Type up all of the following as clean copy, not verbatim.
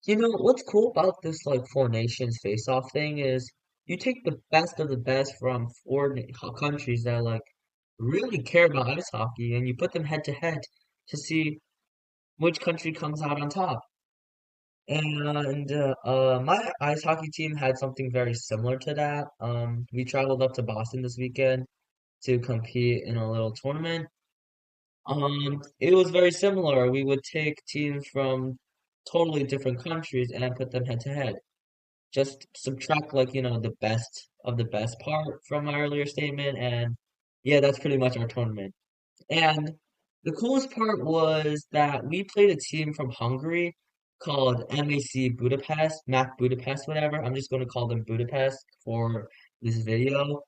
What's cool about this like four nations face-off thing is you take the best of the best from countries that like really care about ice hockey and you put them head to head to see which country comes out on top. And my ice hockey team had something very similar to that. We traveled up to Boston this weekend to compete in a little tournament. It was very similar. We would take teams from totally different countries and put them head to head. Just subtract like, the best of the best part from my earlier statement, and yeah, that's pretty much our tournament. And the coolest part was that we played a team from Hungary called MAC Budapest, MAC Budapest, whatever. I'm just going to call them Budapest for this video.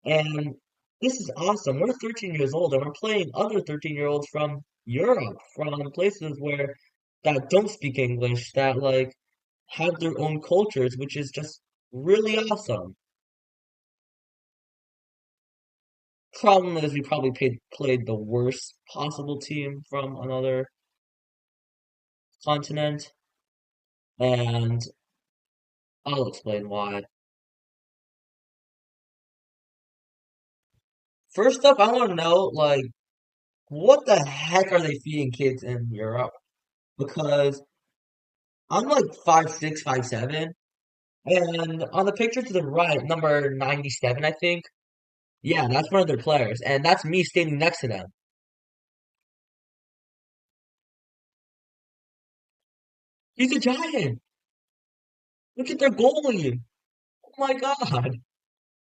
And this is awesome. We're 13 years old and we're playing other 13-year-olds from Europe, from places where that don't speak English, that like have their own cultures, which is just really awesome. Problem is, we probably played the worst possible team from another continent, and I'll explain why. First up, I want to know, like, what the heck are they feeding kids in Europe? Because I'm like 5'6", 5'7", and on the picture to the right, number 97, I think, yeah, that's one of their players, and that's me standing next to them. He's a giant! Look at their goalie! Oh my god!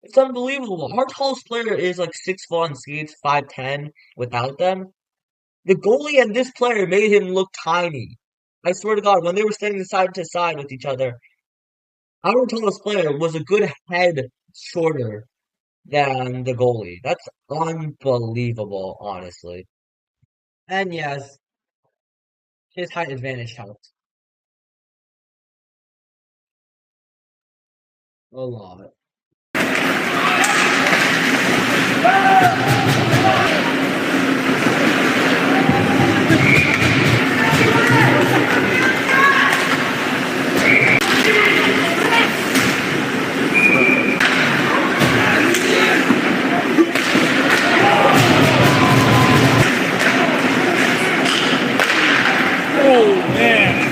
It's unbelievable. Our tallest player is like 6 foot on skates, 5'10" without them. The goalie and this player made him look tiny. I swear to God, when they were standing side to side with each other, our tallest player was a good head shorter than the goalie. That's unbelievable, honestly. And yes, his height advantage helped a lot. Oh man.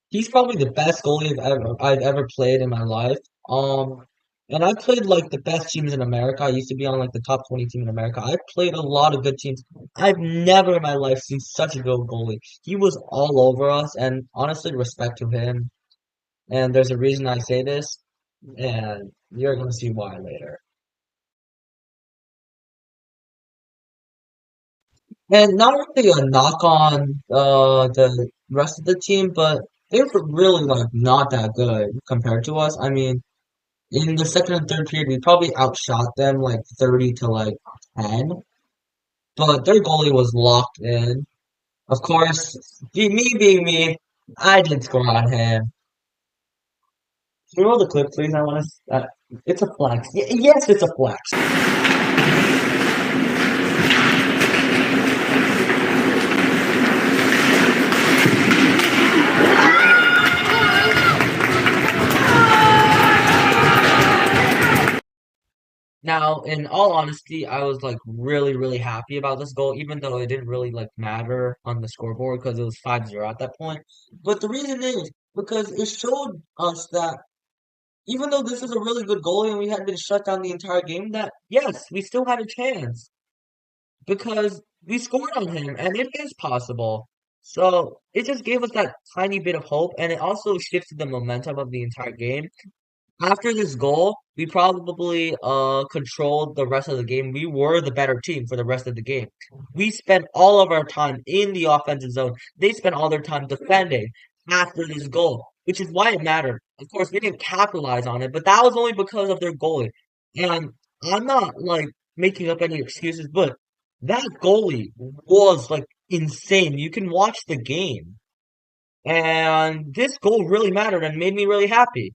He's probably the best goalie I've ever played in my life. And I played like the best teams in America. I used to be on like the top 20 team in America. I played a lot of good teams. I've never in my life seen such a good goalie. He was all over us, and honestly, respect to him. And there's a reason I say this, and you're gonna see why later. And not really a knock on the rest of the team, but they were really like not that good compared to us. I mean, in the second and third period, we probably outshot them like 30 to like 10, but their goalie was locked in. Of course, me being me, I did score on him. Can you roll the clip, please? I want to. It's a flex. Yes, it's a flex. Now, in all honesty, I was like really, really happy about this goal, even though it didn't really like matter on the scoreboard because it was 5-0 at that point. But the reason is because it showed us that even though this is a really good goalie and we had been shut down the entire game, that yes, we still had a chance because we scored on him and it is possible. So it just gave us that tiny bit of hope, and it also shifted the momentum of the entire game. After this goal, we probably controlled the rest of the game. We were the better team for the rest of the game. We spent all of our time in the offensive zone. They spent all their time defending after this goal, which is why it mattered. Of course, we didn't capitalize on it, but that was only because of their goalie. And I'm not like making up any excuses, but that goalie was like insane. You can watch the game. And this goal really mattered and made me really happy.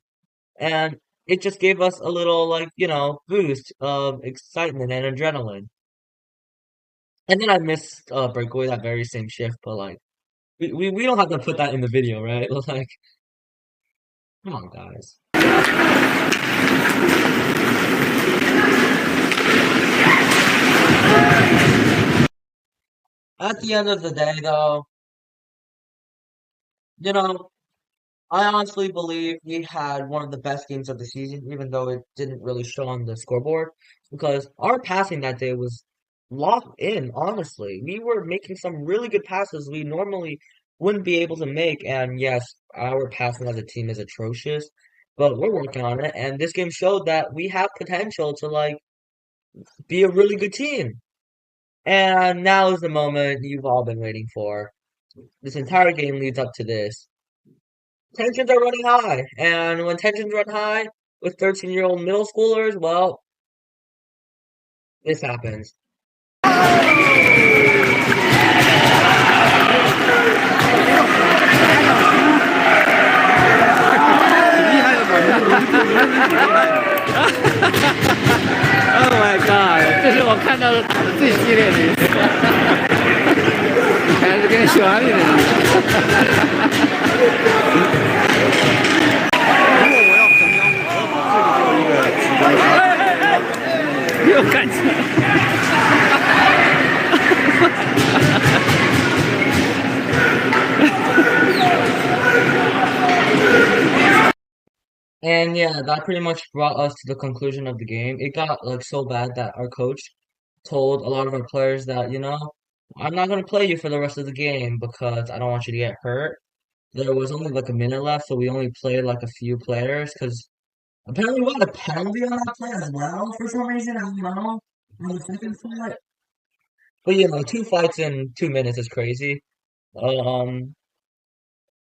And it just gave us a little like, boost of excitement and adrenaline. And then I missed breakaway that very same shift, but like we don't have to put that in the video, right? Like, come on, guys. At the end of the day, though, you know, I honestly believe we had one of the best games of the season, even though it didn't really show on the scoreboard, because our passing that day was locked in, honestly. We were making some really good passes we normally wouldn't be able to make, and yes, our passing as a team is atrocious, but we're working on it, and this game showed that we have potential to, like, be a really good team. And now is the moment you've all been waiting for. This entire game leads up to this. Tensions are running high, and when tensions run high with 13-year-old middle schoolers, well, this happens. Oh my god！这是我看到的最激烈的一次，还是跟喜欢你的人。如果我要衡量我，这里就有一个没有感情。And yeah, that pretty much brought us to the conclusion of the game. It got like so bad that our coach told a lot of our players that, I'm not gonna play you for the rest of the game because I don't want you to get hurt. There was only like a minute left, so we only played like a few players because apparently we got a penalty on that play as well for some reason. I don't know. On the second fight. But two fights in 2 minutes is crazy. Um,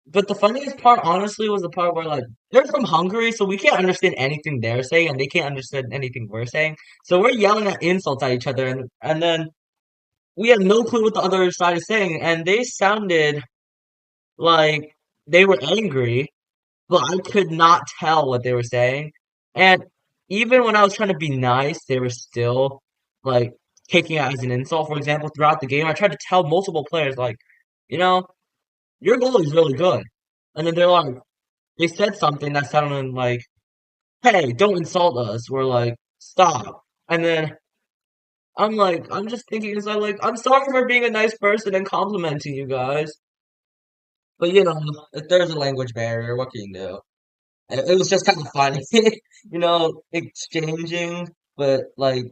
but the funniest part, honestly, was the part where like they're from Hungary, so we can't understand anything they're saying, and they can't understand anything we're saying. So we're yelling at insults at each other, and then we had no clue what the other side is saying, and they sounded like they were angry, but I could not tell what they were saying. And even when I was trying to be nice, they were still like taking it as an insult. For example, throughout the game, I tried to tell multiple players like, you know, your goal is really good. And then they said something that sounded like, hey, don't insult us. We're like, stop. And then I'm just thinking, it's like, I'm sorry for being a nice person and complimenting you guys. But if there's a language barrier, what can you do? It was just kind of funny, exchanging, but like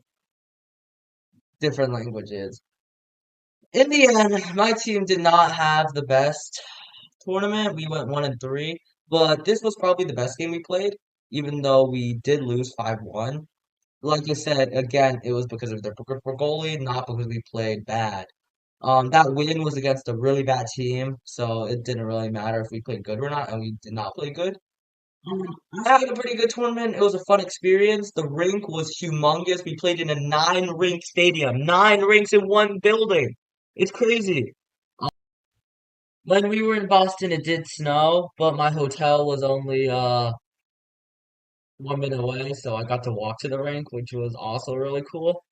different languages. In the end, my team did not have the best tournament. We went 1-3, but this was probably the best game we played, even though we did lose 5-1. Like I said, again, it was because of their goalie, not because we played bad. That win was against a really bad team, so it didn't really matter if we played good or not, and we did not play good. I had a pretty good tournament. It was a fun experience. The rink was humongous. We played in a nine-rink stadium, nine rinks in one building. It's crazy. When we were in Boston, it did snow, but my hotel was only 1 minute away, so I got to walk to the rink, which was also really cool.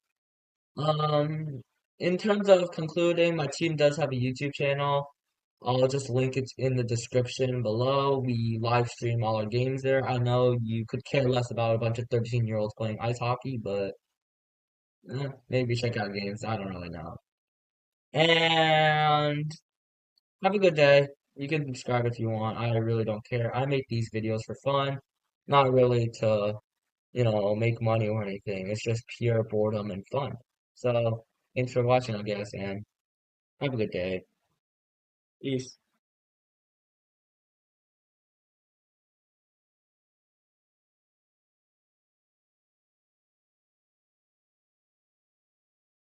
Um, in terms of concluding, my team does have a YouTube channel. I'll just link it in the description below. We live stream all our games there. I know you could care less about a bunch of 13-year-olds playing ice hockey, but maybe check out games. I don't really know. And have a good day. You can subscribe if you want. I really don't care. I make these videos for fun, not really to, make money or anything. It's just pure boredom and fun. So, thanks for watching, I guess, and have a good day. Peace.